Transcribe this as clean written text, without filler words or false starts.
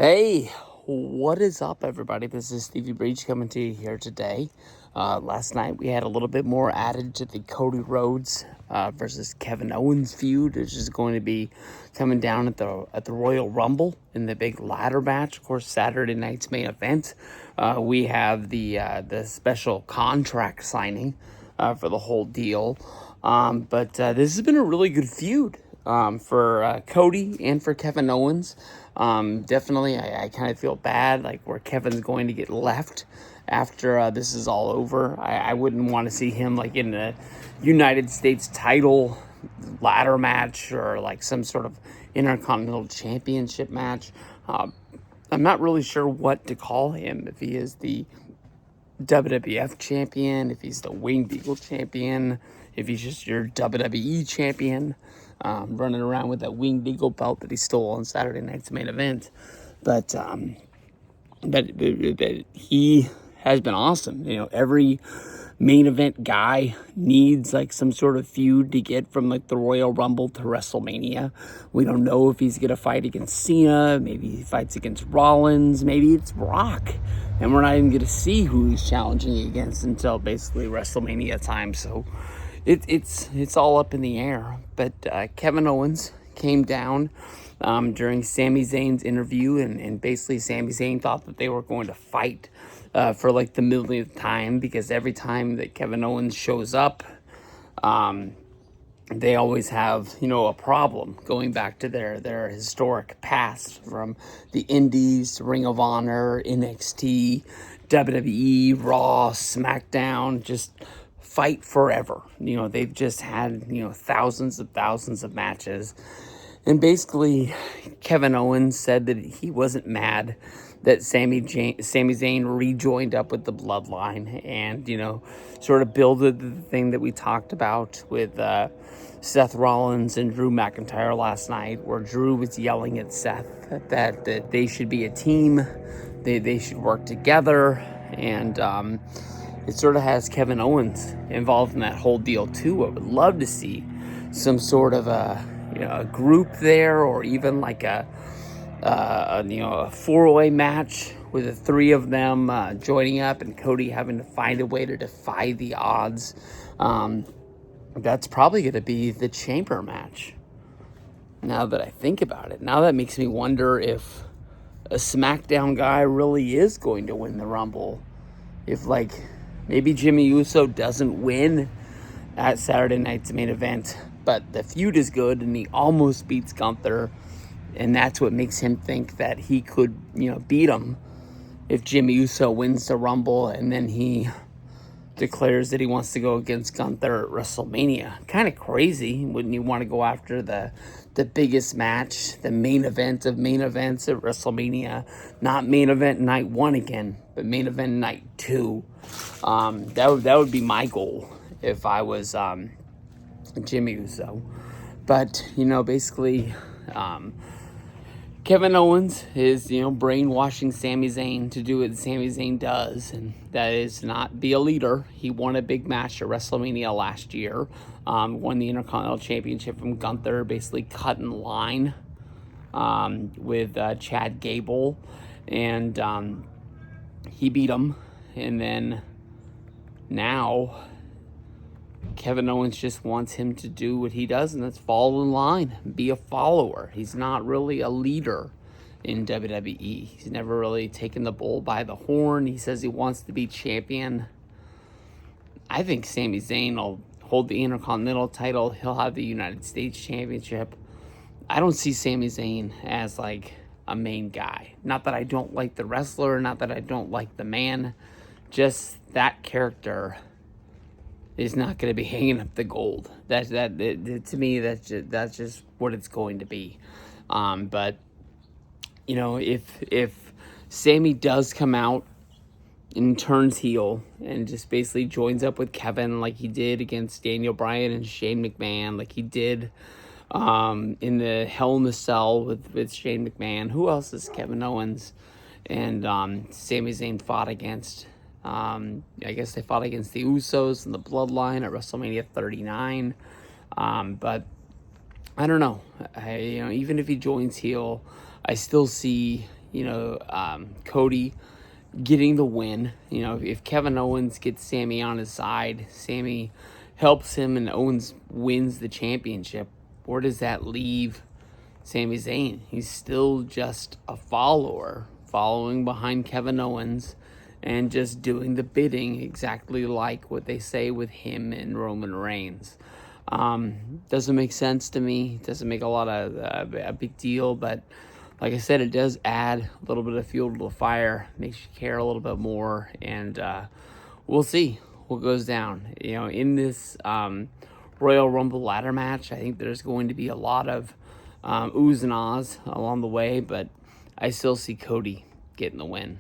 Hey, what is up, everybody? This is Stevie Breach coming to you here today. Last night we had a little bit more added to the Cody Rhodes versus Kevin Owens feud, which is going to be coming down at the Royal Rumble in the big ladder match. Of course, Saturday night's main event. We have the special contract signing for the whole deal. But this has been a really good feud for Cody and for Kevin Owens. Definitely, I kind of feel bad, like where Kevin's going to get left after this is all over. I wouldn't want to see him like in the United States title ladder match or like some sort of Intercontinental Championship match. I'm not really sure what to call him, if he is the WWF champion, if he's the Winged Eagle champion, if he's just your WWE champion, running around with that Winged Eagle belt that he stole on Saturday night's main event. But he has been awesome. You know, every main event guy needs like some sort of feud to get from like the Royal Rumble to WrestleMania. We don't know if he's gonna fight against Cena. Maybe he fights against Rollins. Maybe it's Rock, and we're not even gonna see who he's challenging against until basically WrestleMania time. So it's all up in the air. But Kevin Owens came down during Sami Zayn's interview, and basically Sami Zayn thought that they were going to fight for like the millionth time, because every time that Kevin Owens shows up, they always have, a problem going back to their historic past, from the Indies, Ring of Honor, NXT, WWE, Raw, SmackDown, just fight forever. They've just had, thousands of matches. And basically, Kevin Owens said that he wasn't mad that Sami Zayn rejoined up with the Bloodline and, sort of builded the thing that we talked about with Seth Rollins and Drew McIntyre last night, where Drew was yelling at Seth that they should be a team, they should work together, and it sort of has Kevin Owens involved in that whole deal too. I would love to see some sort of a group there, or even like a four-way match with the three of them joining up and Cody having to find a way to defy the odds. That's probably going to be the chamber match. Now that I think about it, now that makes me wonder if a SmackDown guy really is going to win the Rumble. If like maybe Jimmy Uso doesn't win at Saturday night's main event, but the feud is good and he almost beats Gunther, and that's what makes him think that he could, beat him if Jimmy Uso wins the Rumble, and then he declares that he wants to go against Gunther at WrestleMania. Kind of crazy. Wouldn't you want to go after the biggest match, the main event of main events at WrestleMania? Not main event night 1 again, but main event night 2. That would be my goal if I was Jimmy Uso. But, basically, Kevin Owens is, brainwashing Sami Zayn to do what Sami Zayn does, and that is not be a leader. He won a big match at WrestleMania last year, won the Intercontinental Championship from Gunther, basically cut in line with Chad Gable, and he beat him. And then now Kevin Owens just wants him to do what he does, and that's fall in line, be a follower. He's not really a leader in WWE. He's never really taken the bull by the horn. He says he wants to be champion. I think Sami Zayn will hold the Intercontinental title. He'll have the United States Championship. I don't see Sami Zayn as like a main guy. Not that I don't like the wrestler, not that I don't like the man, just that character is not going to be hanging up the gold. To me, that's just what it's going to be. But if Sami does come out and turns heel and just basically joins up with Kevin, like he did against Daniel Bryan and Shane McMahon, like he did in the Hell in a Cell with Shane McMahon. Who else is Kevin Owens and Sami Zayn fought against? I guess they fought against the Usos and the Bloodline at WrestleMania 39. But I don't know. Even if he joins heel, I still see, Cody getting the win. If Kevin Owens gets Sami on his side, Sami helps him, and Owens wins the championship, where does that leave Sami Zayn? He's still just a follower, following behind Kevin Owens and just doing the bidding, exactly like what they say with him and Roman Reigns. Doesn't make sense to me. Doesn't make a big deal, but like I said, it does add a little bit of fuel to the fire, makes you care a little bit more, and we'll see what goes down. In this Royal Rumble ladder match, I think there's going to be a lot of oohs and ahs along the way, but I still see Cody getting the win.